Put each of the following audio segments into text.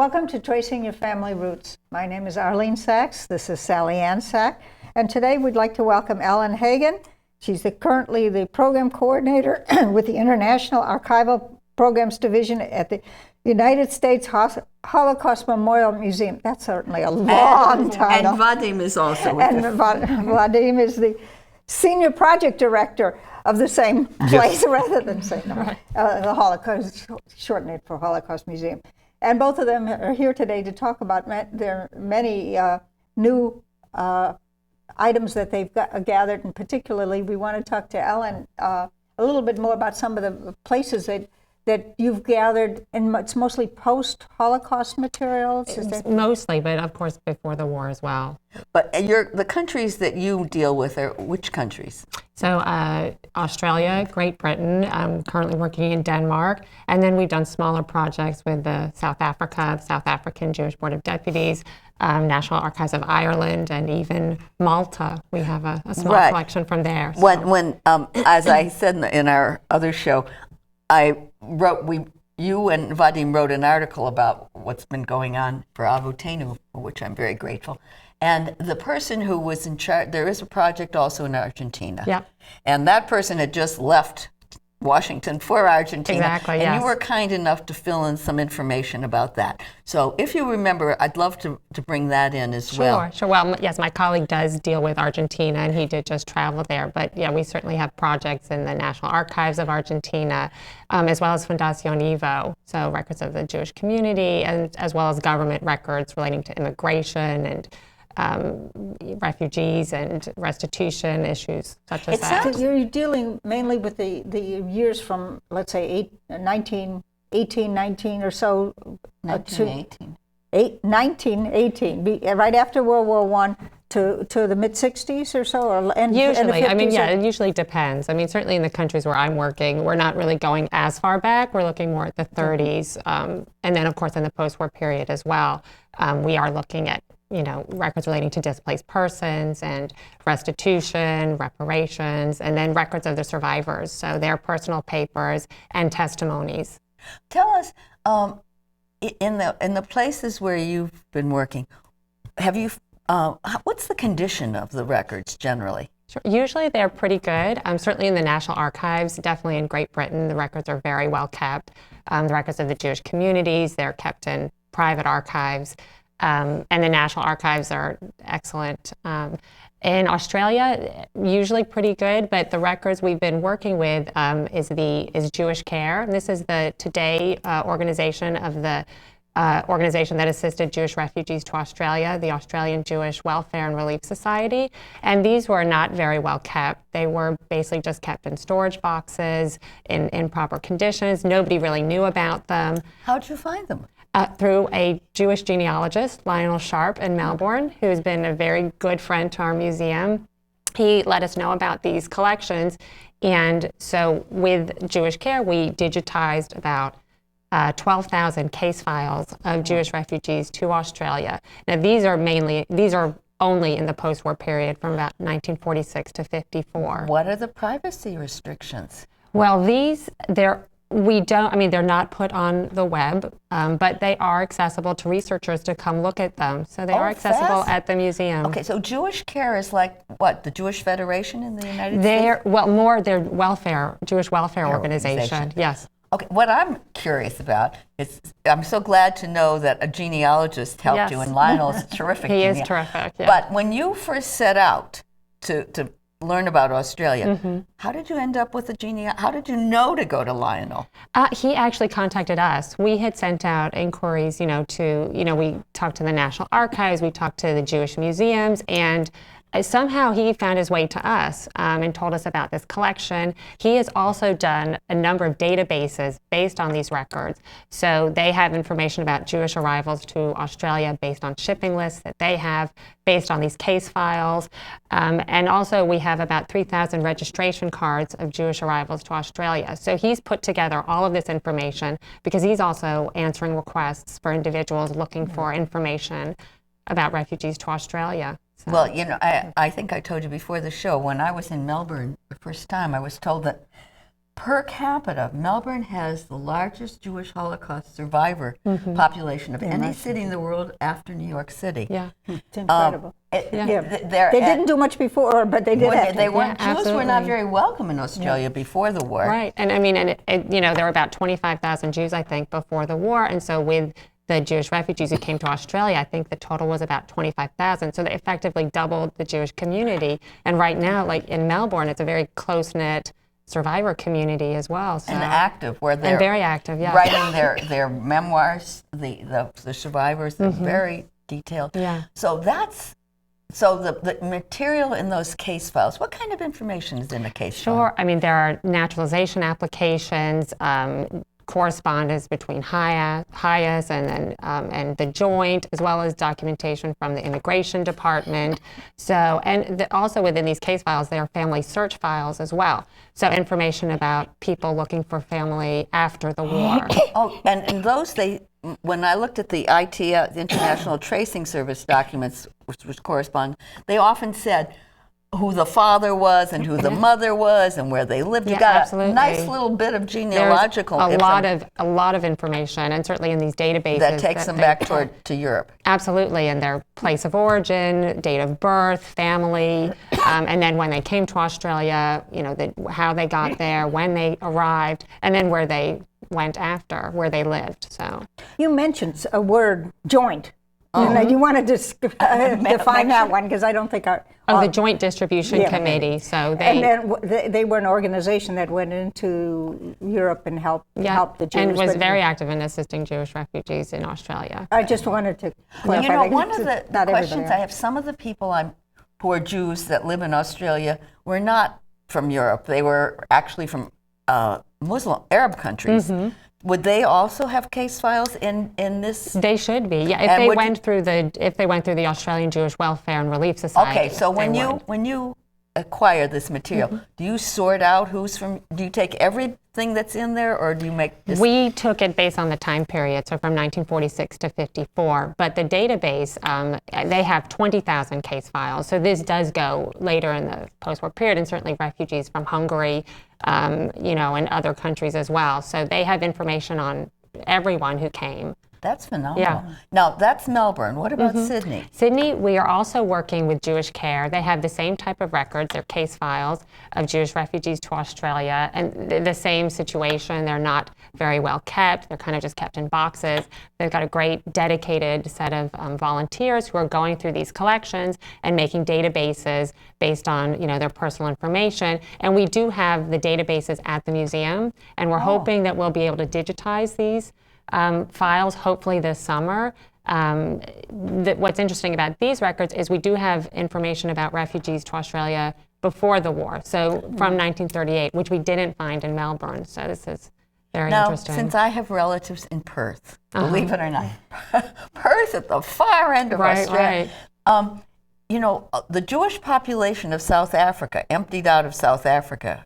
Welcome to Tracing Your Family Roots. My name is Arlene Sachs. This is Sally Ann Sack. And today we'd like to welcome Ellen Hegen. She's currently the program coordinator with the International Archival Programs Division at the United States Holocaust Memorial Museum. That's certainly a long title. And Vadim is also with And Vadim is the senior project director of the same place, rather than saying the Holocaust, shorten it for Holocaust Museum. And both of them are here today to talk about their many new items that they've gathered, and particularly we want to talk to Ellen a little bit more about some of the places that you've gathered, and it's mostly post-Holocaust materials? Mostly, but of course before the war as well. But the countries that you deal with are which countries? So Australia, Great Britain, I'm currently working in Denmark, and then we've done smaller projects with South Africa, the South African Jewish Board of Deputies, National Archives of Ireland, and even Malta. We have a small collection from there. So. When as I said in our other show, you and Vadim wrote an article about what's been going on for Avotenu, for which I'm very grateful. And the person who was in charge, there is a project also in Argentina. Yeah. And that person had just left Washington for Argentina. Exactly, and you were kind enough to fill in some information about that. So if you remember, I'd love to bring that in as well. Sure. Well, yes, my colleague does deal with Argentina, and he did just travel there. But yeah, we certainly have projects in the National Archives of Argentina, as well as Fundación Evo, so records of the Jewish community, and as well as government records relating to immigration and refugees and restitution issues such as that. You're dealing mainly with the years from, let's say, 1918 or so. 1918. 1918, right after World War I to the mid-60s or so? Usually, it usually depends. I mean, certainly in the countries where I'm working, we're not really going as far back. We're looking more at the 30s. And then, of course, in the post-war period as well, we are looking at records relating to displaced persons and restitution, reparations, and then records of the survivors, so their personal papers and testimonies. Tell us, in the places where you've been working, what's the condition of the records generally? Sure. Usually they're pretty good. Certainly in the National Archives, definitely in Great Britain, the records are very well kept. The records of the Jewish communities, they're kept in private archives. And the National Archives are excellent. In Australia, usually pretty good, but the records we've been working with is Jewish Care. And this is the Today organization of the organization that assisted Jewish refugees to Australia, the Australian Jewish Welfare and Relief Society. And these were not very well kept. They were basically just kept in storage boxes, in proper conditions. Nobody really knew about them. How'd you find them? Through a Jewish genealogist, Lionel Sharp in Melbourne, who's been a very good friend to our museum. He let us know about these collections. And so with Jewish Care, we digitized about 12,000 case files of Jewish refugees to Australia. Now these are only in the post-war period from about 1946 to 54. What are the privacy restrictions? Well, they're not put on the web, but they are accessible to researchers to come look at them. So they are accessible at the museum. Okay, so Jewish Care is like what, the Jewish Federation in the United States? They're Jewish welfare organization. Yes. Okay, what I'm curious about is, I'm so glad to know that a genealogist helped you, and Lionel is terrific. He is terrific, yeah. But when you first set out to learn about Australia, how did you end up with how did you know to go to Lionel? He actually contacted us. We had sent out inquiries, we talked to the National Archives, we talked to the Jewish museums, and somehow he found his way to us and told us about this collection. He has also done a number of databases based on these records. So they have information about Jewish arrivals to Australia based on shipping lists that they have, based on these case files. And also we have about 3,000 registration cards of Jewish arrivals to Australia. So he's put together all of this information because he's also answering requests for individuals looking for information about refugees to Australia. So. Well, I think I told you before the show, when I was in Melbourne the first time, I was told that per capita, Melbourne has the largest Jewish Holocaust survivor population of any city in the world after New York City. Yeah. It's incredible. They didn't do much before, but they did after. They weren't. Yeah, Jews were not absolutely. very welcome in Australia before the war. Right, and I mean, you know, there were about 25,000 Jews, I think, before the war, and so with the Jewish refugees who came to Australia, I think the total was about 25,000. So they effectively doubled the Jewish community, and right now, like in Melbourne, it's a very close-knit survivor community as well. So. And active, where they're And very active, yeah. writing their memoirs. The survivors, they're very detailed. Yeah. So the material in those case files, what kind of information is in a case file? Sure. I mean, there are naturalization applications, correspondence between HIAS and the joint, as well as documentation from the immigration department. So, and also within these case files, there are family search files as well. So information about people looking for family after the war. Oh, and those, when I looked at the the International Tracing Service documents, which correspond, they often said who the father was and who the mother was and where they lived. You got absolutely. a nice little bit of genealogical There's a lot of information, and certainly in these databases that takes them back to Europe. Absolutely, and their place of origin, date of birth, family, and then when they came to Australia, you know, how they got there, when they arrived, and then where they went after, where they lived. So You mentioned a word, joint. And you want to define that one, because I don't think the Joint Distribution Committee. So they and then they were an organization that went into Europe and helped the Jews. and was very active in assisting Jewish refugees in Australia. I just wanted to clarify. You know, that one of the not questions everybody I have, some of the people who are Jews that live in Australia were not from Europe. They were actually from Muslim Arab countries. Would they also have case files in this? They should be, yeah. If they went through the Australian Jewish Welfare and Relief Society. Okay, so when you acquire this material, do you sort out who's from? Do you take everything that's in there, or do you make this? We took it based on the time period, so from 1946 to 54. But the database, they have 20,000 case files. So this does go later in the post-war period, and certainly refugees from Hungary, you know, and other countries as well. So they have information on everyone who came. That's phenomenal. Yeah. Now, that's Melbourne. What about Sydney? Sydney, we are also working with Jewish Care. They have the same type of records, their case files of Jewish refugees to Australia, and the same situation. They're not very well kept. They're kind of just kept in boxes. They've got a great dedicated set of volunteers who are going through these collections and making databases based on, you know, their personal information. And we do have the databases at the museum, and we're hoping that we'll be able to digitize these files hopefully this summer. What's interesting about these records is we do have information about refugees to Australia before the war, so from 1938, which we didn't find in Melbourne. So this is very interesting. Now, since I have relatives in Perth, believe it or not, Perth at the far end of Australia, you know, the Jewish population of South Africa emptied out of South Africa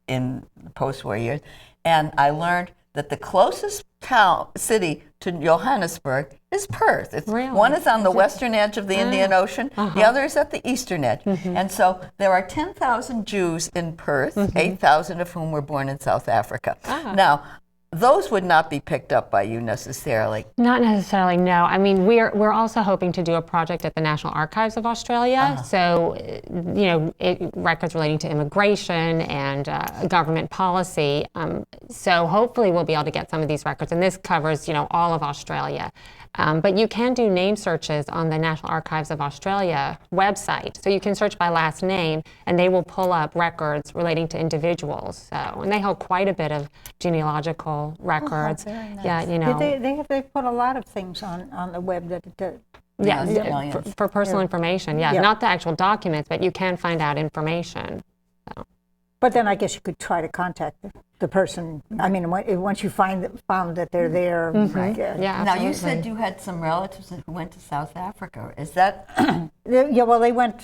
in the post-war years, and I learned that the closest city to Johannesburg is Perth. One is on the western edge of the Indian Ocean, the other is at the eastern edge. And so there are 10,000 Jews in Perth, 8,000 of whom were born in South Africa. Now, those would not be picked up by you necessarily. Not necessarily, no. I mean, we're also hoping to do a project at the National Archives of Australia. So, you know, records relating to immigration and government policy. So hopefully we'll be able to get some of these records. And this covers, you know, all of Australia. But you can do name searches on the National Archives of Australia website. So you can search by last name, and they will pull up records relating to individuals. So, and they hold quite a bit of genealogical records. Very nice. Yeah, you know. They put a lot of things on the web that For personal information, not the actual documents, but you can find out information. So. But then I guess you could try to contact the person. I mean, once you found that they're there. Yeah, now, you said you had some relatives who went to South Africa. Is that? Yeah, well, they went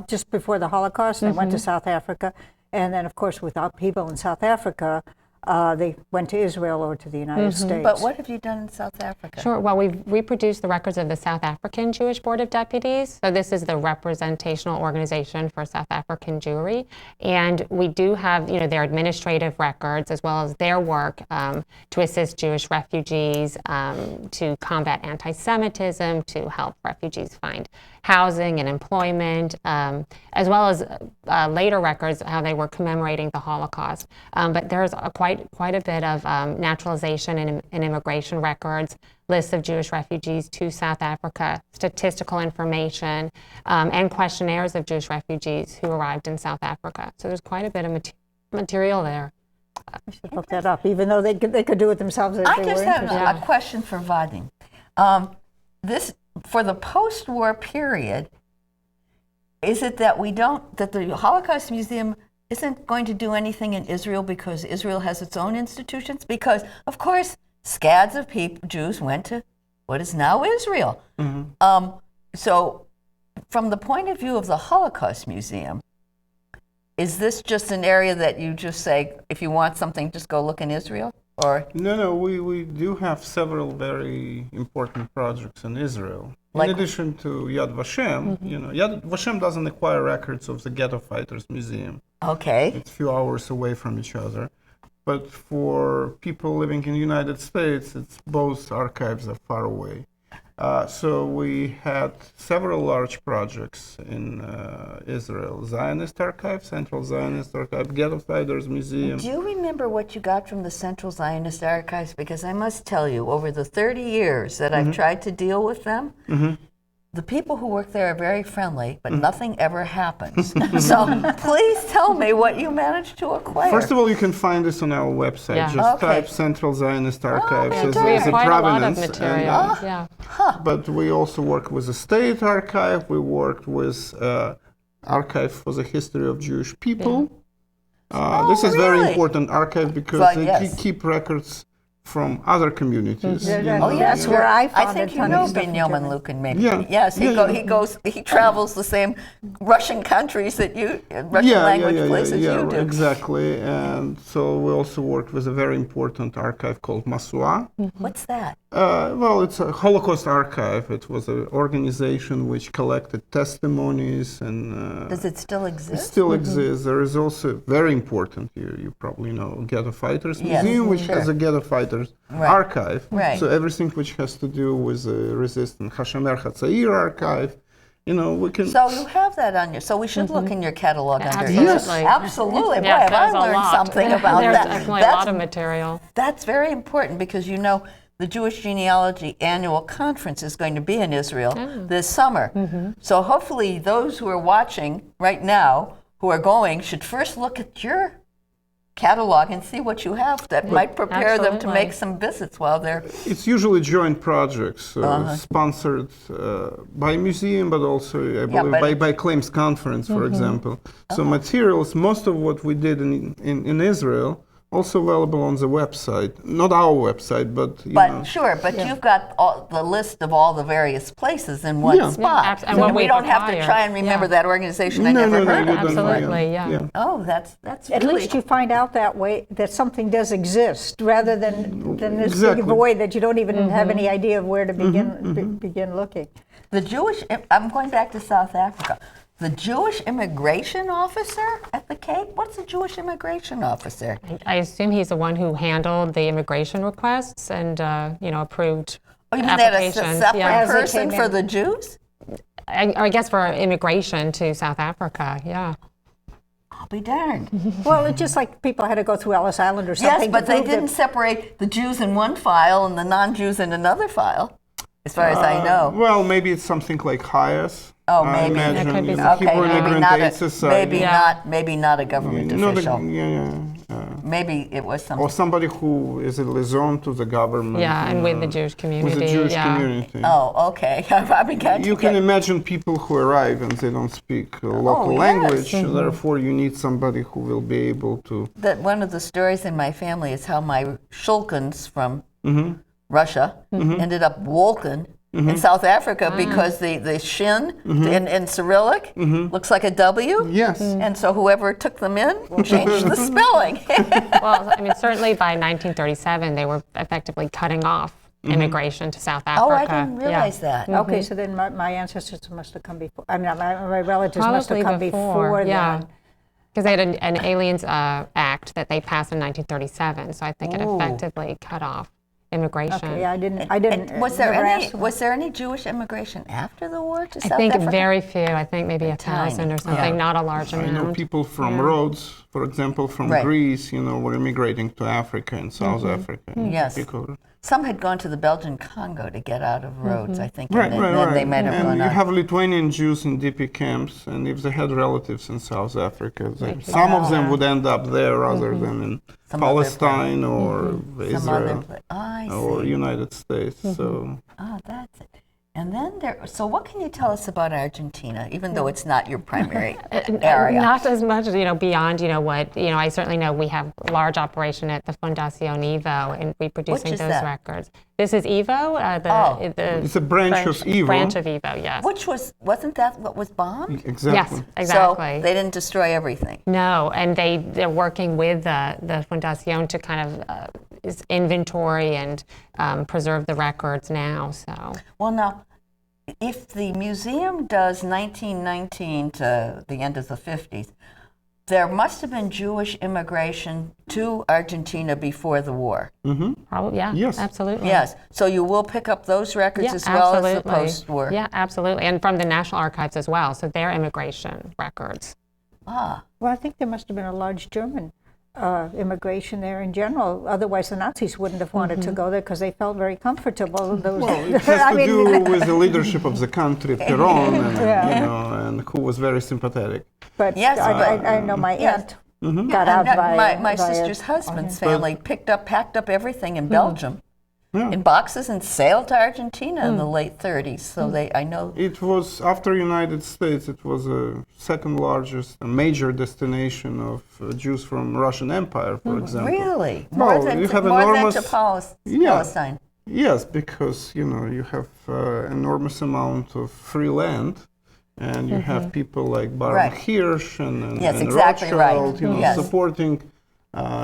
just before the Holocaust. They went to South Africa. And then, of course, without people in South Africa, they went to Israel or to the United States. But what have you done in South Africa? Sure. Well, we've reproduced the records of the South African Jewish Board of Deputies. So this is the representational organization for South African Jewry. And we do have, their administrative records as well as their work to assist Jewish refugees, to combat anti-Semitism, to help refugees find housing and employment, as well as later records how they were commemorating the Holocaust. But there's quite a bit of naturalization and immigration records, lists of Jewish refugees to South Africa, statistical information, and questionnaires of Jewish refugees who arrived in South Africa. So there's quite a bit of material there. I should look that up, even though they could do it themselves. I just have a question for Vadim. For the post-war period, is it that that the Holocaust Museum isn't going to do anything in Israel because Israel has its own institutions? Because, of course, scads of Jews went to what is now Israel. So, from the point of view of the Holocaust Museum, is this just an area that you just say, if you want something, just go look in Israel? Or No, we do have several very important projects in Israel. Like, in addition to Yad Vashem, Yad Vashem doesn't acquire records of the Ghetto Fighters Museum. okay. It's a few hours away from each other. But for people living in the United States, both archives are far away. So we had several large projects in Israel. Zionist Archive, Central Zionist Archive, Ghetto Fighters Museum. Do you remember what you got from the Central Zionist Archives? Because I must tell you, over the 30 years that I've tried to deal with them, the people who work there are very friendly, but nothing ever happens. So please tell me what you managed to acquire. First of all, you can find this on our website. Yeah. Just Okay. type Central Zionist Archives as We have a quite a lot of provenance. material. But we also work with the State Archive. We worked with Archive for the History of Jewish People. This is very really? important archive because But they yes. keep records from other communities. Oh yes, That's where I found I think a you ton know of stuff Binyamin in Lukin, maybe. Yeah. Yes, Yeah, he travels the same Russian countries that Russian language places you do. Exactly. And so we also worked with a very important archive called Masua. What's that? Well, it's a Holocaust Archive. It was an organization which collected testimonies and Does it still it exist? still exists. There is also very important, you probably know, Ghetto Fighters Yes, Museum, which sure. has a Ghetto Fighters Right. archive. Right. So everything which has to do with the resistance, Hashomer Hatzair archive, we can. So you have that on your. So we should look in your catalog under. Absolutely. Yes. Absolutely. Boy, Yeah, have I there's a learned lot. something about There's that. definitely a lot of material. That's very important because the Jewish Genealogy Annual Conference is going to be in Israel this summer. So hopefully those who are watching right now, who are going, should first look at your catalog and see what you have that might prepare them to Absolutely. make some visits while they're. It's usually joint projects sponsored by museum, but also I believe but by Claims Conference, for example. So materials, most of what we did in Israel, also available on the website. Not our website, but you know. Sure, but you've got the list of all the various places in one Yeah. spot. Yeah, and so what we we've don't have to acquired. try and remember Yeah. that organization I No, never no, heard you of. don't, Absolutely, yeah. Oh, that's At really. least you find out that way that something does exist, rather than this Exactly. big void that you don't even have any idea of where to begin looking. The Jewish, I'm going back to South Africa. The Jewish immigration officer at the Cape? What's a Jewish immigration officer? I assume he's the one who handled the immigration requests and approved Oh, you mean that a applications. separate Yeah. As they person came for in. the Jews? I guess for immigration to South Africa, yeah. I'll be darned. Well, it's just like people had to go through Ellis Island or Yes, something. but to they prove that- didn't separate the Jews in one file and the non-Jews in another file, as far as I know. Well, maybe it's something like HIAS. Oh, I maybe. imagine, That could be you know, something. Hebrew maybe Immigrant not Aid a, Society. maybe not a government Not a- official. yeah. Maybe it was Or something. somebody who is a liaison to the government. Yeah, and with the Jewish community. With the Jewish yeah. community. Oh, okay. I began to You can get. imagine people who arrive and they don't speak local yes. language, therefore you need somebody who will be able to. That one of the stories in my family is how my shulkins from Russia ended up Wolkin in South Africa because the shin in Cyrillic looks like a W. Yes. And so whoever took them in changed the spelling. Well, I mean, certainly by 1937, they were effectively cutting off immigration to South Africa. Oh, I didn't realize that. Okay, so then my ancestors must have come before. I mean, my relatives must have Probably come before yeah. then. Because they had an Aliens Act that they passed in 1937, so I think it effectively cut off immigration. Okay, yeah, I didn't. And was there never any asked them. was there any Jewish immigration after the war to South I think Africa? very few. I think maybe 1,000 or something, not a large I amount. know people from Rhodes, for example, from Greece, were immigrating to Africa and South Africa. Yes. People. Some had gone to the Belgian Congo to get out of Rhodes, I think, Right, and then they might have and gone you on. have Lithuanian Jews in DP camps, and if they had relatives in South Africa, some of them would end up there rather than in Palestine or Israel or United States. So. Oh, that's it. And then so what can you tell us about Argentina, even though it's not your primary area? Not as much, beyond, what, I certainly know we have a large operation at the Fundación Evo in reproducing Which is those that? records. This is Evo, It's a branch of Evo. Branch of Evo, yes. Which wasn't that what was bombed? Exactly. Yes, exactly. So they didn't destroy everything. No, and they're working with the Fundación to kind of inventory and preserve the records now. So. Well, now, if the museum does 1919 to the end of the 50s, there must have been Jewish immigration to Argentina before the war. Probably, yeah. Yes. Absolutely. Yes. So you will pick up those records Yeah, as well absolutely. as the post-war. Yeah, absolutely. And from the National Archives as well, so their immigration records. Ah. Well, I think there must have been a large German immigration there in general. Otherwise, the Nazis wouldn't have wanted to go there because they felt very comfortable. Well, it has to do with the leadership of the country, Peron, and who was very sympathetic. But Yes, I know my aunt got out And by my by sister's a- husband's family packed up everything in Belgium in boxes and sailed to Argentina in the late 30s. So I know. It was, after United States, it was a second largest, a major destination of Jews from Russian Empire, for example. Really? Well, More than you to, have more enormous- than to Yeah. Palestine. Yes, because, you have enormous amount of free land, and you have people like Baron Right. Hirsch and Yes, and exactly right. Rothschild, Yes. supporting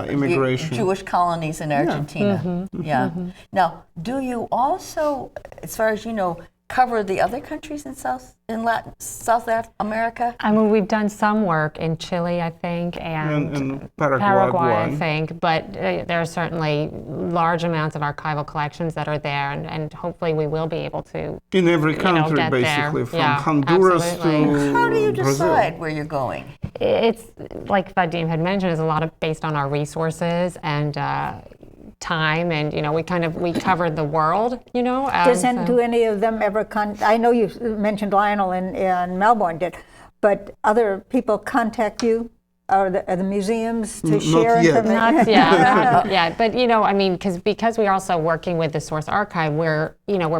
immigration. Jewish colonies in Argentina. Yeah. Now, do you also, as far as you know, cover the other countries in South America? I mean, we've done some work in Chile, I think, and Paraguay, I think, but there are certainly large amounts of archival collections that are there, and hopefully we will be able to. In every country, get there. basically, from Yeah, Honduras absolutely. to How do you Brazil. decide where you're going? It's, like Vadim had mentioned, is a lot of based on our resources and time, and we covered the world, Do any of them ever I know you mentioned Lionel in Melbourne did, but other people contact you or the museums to Not share yet. information? Not yet, yeah, but because we're also working with the Source Archive, we're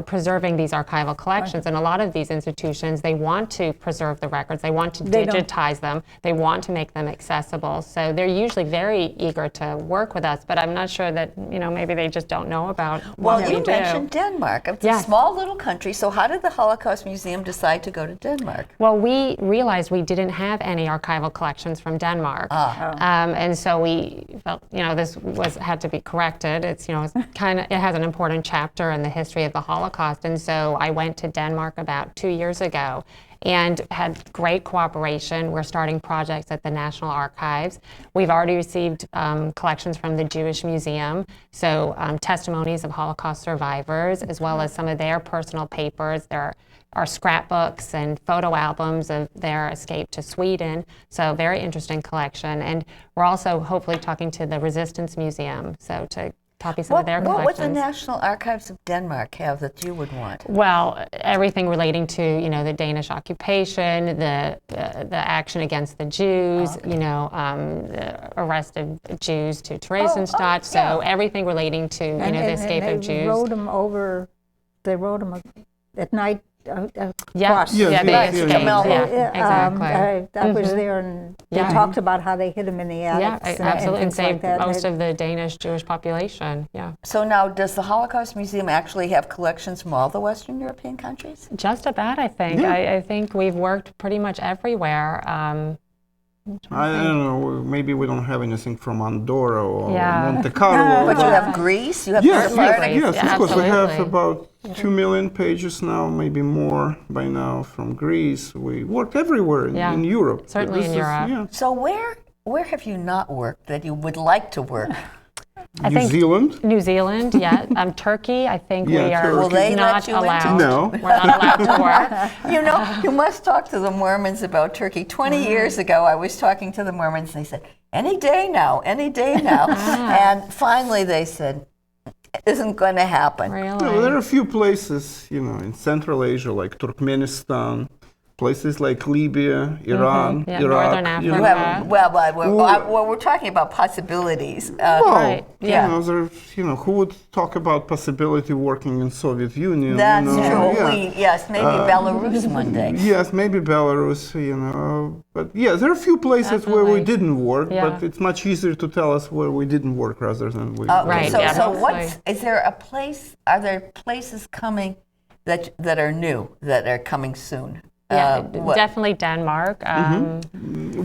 preserving these archival collections, and a lot of these institutions, they want to preserve the records, they want to digitize them, they want to make them accessible, so they're usually very eager to work with us, but I'm not sure that, maybe they just don't know about what we you do. mentioned Denmark. It's a small little country, so how did the Holocaust Museum decide to go to Denmark? Well, we realized we didn't have any archival collections from Denmark. And so we felt, this had to be corrected. It has an important chapter in the history of the Holocaust. And so I went to Denmark about 2 years ago and had great cooperation. We're starting projects at the National Archives. We've already received collections from the Jewish Museum, so testimonies of Holocaust survivors, as well as some of their personal papers. There are scrapbooks and photo albums of their escape to Sweden, so very interesting collection. And we're also hopefully talking to the Resistance Museum, so to copy some of their collections. What would the National Archives of Denmark have that you would want? Well, everything relating to the Danish occupation, the action against the Jews, the arrest of Jews to Theresienstadt. So everything relating to the escape of Jews. They wrote them at night cross. Yeah, they Right, escaped. Melbourne. Exactly. I was there, and they talked about how they hid them in the attics. Absolutely, and things like saved that. most of the Danish Jewish population. Yeah, So now, does the Holocaust Museum actually have collections from all the Western European countries? just about. I think. Yeah. I think we've worked pretty much everywhere. I don't know, maybe we don't have anything from Andorra or Yeah. Monte Carlo. But you have Greece, you have Yes, Florida. yes, Yeah, of course. We have absolutely. about 2 million pages now, maybe more by now from Greece. We worked everywhere in Europe. Certainly in Europe. Yeah. So where have you not worked that you would like to work? I New think Zealand? New Zealand, yeah. Turkey, I think Yeah, we are Turkey. Will they not let you into- allowed. No. We're not allowed to work. You know, you must talk to the Mormons about Turkey. 20 years ago, I was talking to the Mormons, and they said, any day now, any day now. And finally they said, it isn't going to happen. Really? No, there are a few places, in Central Asia, like Turkmenistan, places like Libya, Iran, Yeah, Iraq. Northern you Africa. know. Well, we're talking about possibilities. Well, Right, yeah. Who would talk about possibility working in Soviet Union? That's true. Yeah. Yes, maybe Belarus one day. Yes, maybe Belarus, but yeah, there are a few places where we Definitely. didn't work, Yeah. but it's much easier to tell us where we didn't work rather than we. Right, So, yeah, so absolutely. is there a place? Are there places coming that are new that are coming soon? Yeah, What- definitely Denmark.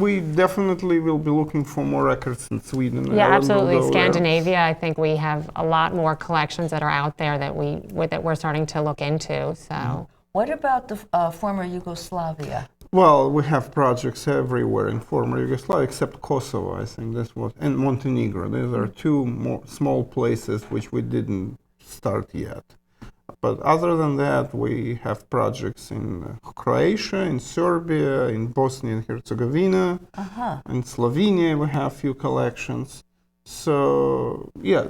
We definitely will be looking for more records in Sweden. Yeah, Ellen will absolutely. go there. Scandinavia, I think we have a lot more collections that are out there that we're starting to look into. So. What about the former Yugoslavia? Well, we have projects everywhere in former Yugoslavia except Kosovo, I think that's what, and Montenegro. These are two more small places which we didn't start yet. But other than that, we have projects in Croatia, in Serbia, in Bosnia and Herzegovina, in Slovenia we have few collections. So yeah,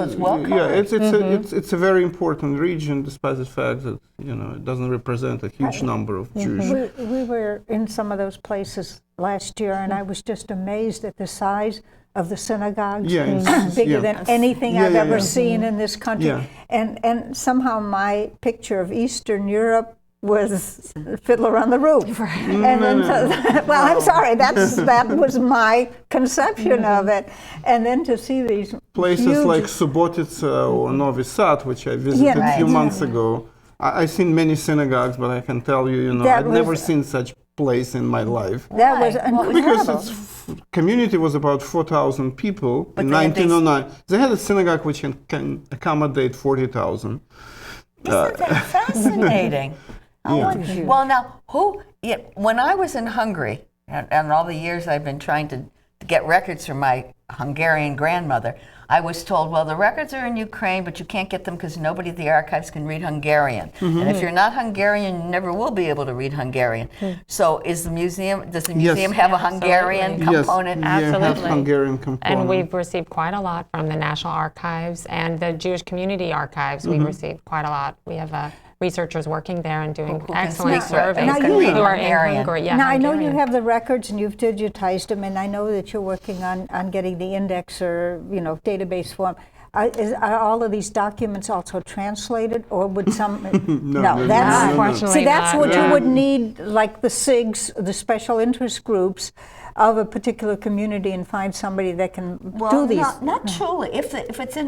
it's well covered. it's a very important region, despite the fact that it doesn't represent a huge number of Jews. We were in some of those places last year, and I was just amazed at the size of the synagogues. Yeah, it's- Bigger yeah. than anything Yeah, I've yeah, ever yeah. seen in this country. Yeah. And somehow my picture of Eastern Europe was Fiddler on the Roof. And then, well, I'm sorry, that was my conception of it. And then to see these Places huge, like Subotica or Novi Sad, which I visited a few months ago. I've seen many synagogues, but I can tell you, That I've never was- seen such place in my life. that was Why? What was Because incredible. community was about 4,000 people in they had 1909. They had a synagogue which can accommodate 40,000. Isn't that fascinating? Well, now, when I was in Hungary, and all the years I've been trying to get records from my Hungarian grandmother, I was told, well, the records are in Ukraine, but you can't get them because nobody at the archives can read Hungarian. And if you're not Hungarian, you never will be able to read Hungarian. So does the museum have a Hungarian component? Yes, you have Absolutely. Hungarian component. And we've received quite a lot from the National Archives and the Jewish Community Archives. We've received quite a lot. We have researchers working there and doing Who can excellent speak surveys Now you- who are in Hungarian. Hungary. Yeah, Now, I know you Hungarian. have the records and you've digitized them, and I know that you're working on getting the index or, database form. Are all of these documents also translated, or would some? No, that's Unfortunately see, that's not, what yeah. you would need, like the SIGs, the special interest groups of a particular community, and find somebody that can do these. Not truly. If it's in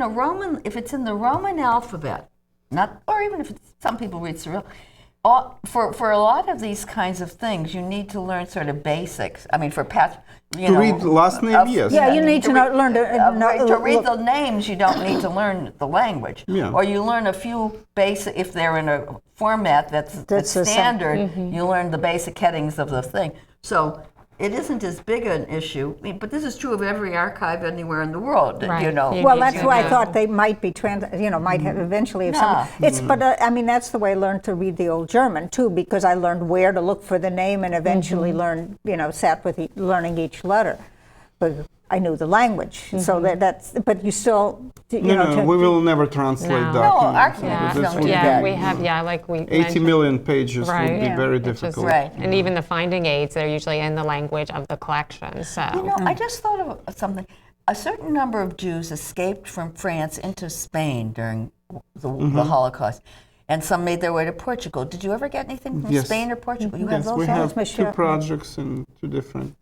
the Roman alphabet, or even if some people read Cyrillic. For a lot of these kinds of things, you need to learn sort of basics. I mean, to read last name, yes. Yeah, you need to learn to read the names. You don't need to learn the language, Yeah. or you learn a few basic. If they're in a format that's the same. standard, you learn the basic headings of the thing. So it isn't as big an issue. I mean, but this is true of every archive anywhere in the world. Right. You know. You Well, need that's to why I know. thought they might be might have eventually have some. It's but I mean that's the way I learned to read the old German too, because I learned where to look for the name and eventually learned sat with learning each letter, but I knew the language. So that's but you still No, we will never translate No. documents. archives This don't would do Yeah, that. we have, like we 80 mentioned. million pages Right. would be Yeah. very It's just- difficult. Right. And even the finding aids, they're usually in the language of the collection. So. I just thought of something. A certain number of Jews escaped from France into Spain during the Holocaust. and some made their way to Portugal. Did you ever get anything from Yes. Spain or Portugal? You have Yes, those? we have two Michelle. projects in two different,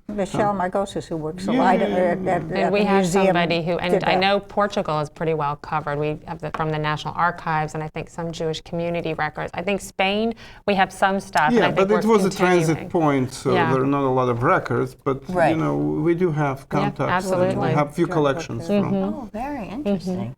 Michelle Margosas, who works a Yeah, lot yeah, yeah, at the And we have museum, somebody who, and did I that. know Portugal is pretty well covered. We have from the National Archives, and I think some Jewish community records. I think Spain, we have some stuff. and Yeah, I think but it we're was a transit continuing. point, so Yeah. there are not a lot of records. But Right. we do have contacts. And absolutely. we have few collections from. Oh, very interesting.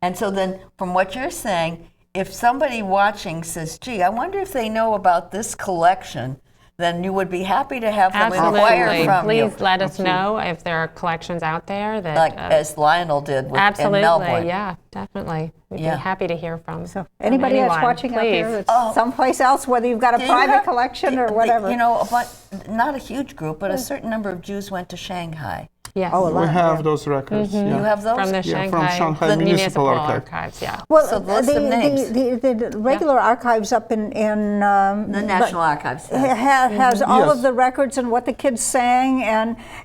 And so then, from what you're saying, if somebody watching says, gee, I wonder if they know about this collection, then you would be happy to have them inquire Absolutely. from you. Please let us know if there are collections out there that. Like as Lionel did in absolutely, Melbourne. yeah, definitely. We'd Yeah. be happy to hear from. So anybody that's anyone, watching out there please. that's someplace else, whether you've got a Do you private have- collection or whatever. You know, not a huge group, but a certain number of Jews went to Shanghai. Yes. Oh, a lot. We have those records. Yeah. You have those? From the Yeah, from Shanghai, Shanghai the Municipal Archive. Archives, yeah. Well, So list some names. the regular archives up in The National Archives. has all Yes. of the records and what the kids sang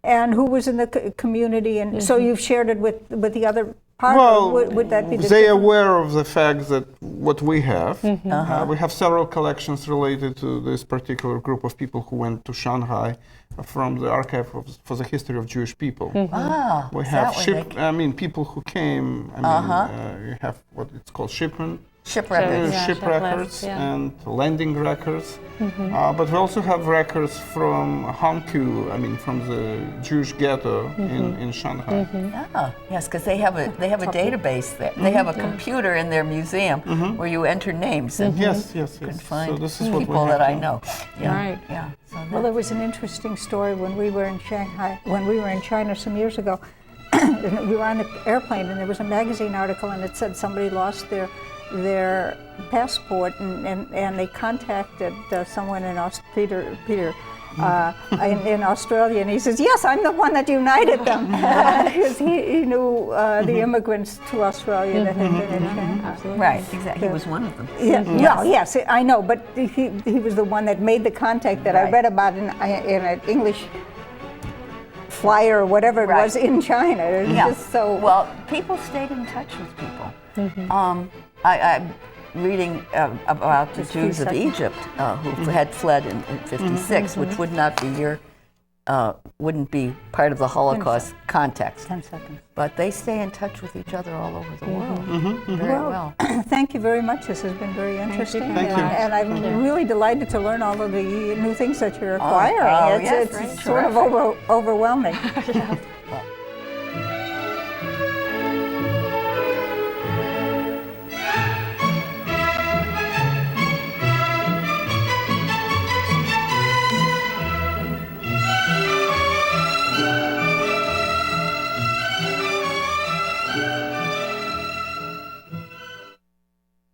and who was in the community, and so you've shared it with the other part. Well, or would that be the they different- aware of the fact that what we have. We have several collections related to this particular group of people who went to Shanghai from the Archive for the History of Jewish People. Ah, We is have that where they- people who came. You have what it's called shipment. ship records. Yeah, Ship ship records lists, yeah. and landing records. But we also have records from Hankou, from the Jewish ghetto in Shanghai. Ah, yes, because they have a database there. They have a computer in their museum where you enter names and Yes. find So this is what we people have that I now. know. Yeah, Right. Yeah. So Well, there was an interesting story when we were in Shanghai, when we were in China some years ago. And we were on the airplane, and there was a magazine article, and it said somebody lost their passport, and they contacted someone in Peter in Australia, and he says, "Yes, I'm the one that united them," because he knew the immigrants to Australia that had been in Shanghai. right, exactly. He was one of them. Yeah, no, yes, I know, but he was the one that made the contact that I Right. read about in an English flyer or whatever it was in China. It was just so. Well, people stayed in touch with people. I'm reading about the Just a few Jews of seconds. Egypt who had fled in '56, which would not be wouldn't be part of the Holocaust context. 10 seconds. But they stay in touch with each other all over the world very well. Thank you very much. This has been very interesting. Thank you. And I'm really delighted to learn all of the new things that you're acquiring. oh, it's yes, it's right. sort of overwhelming. Well,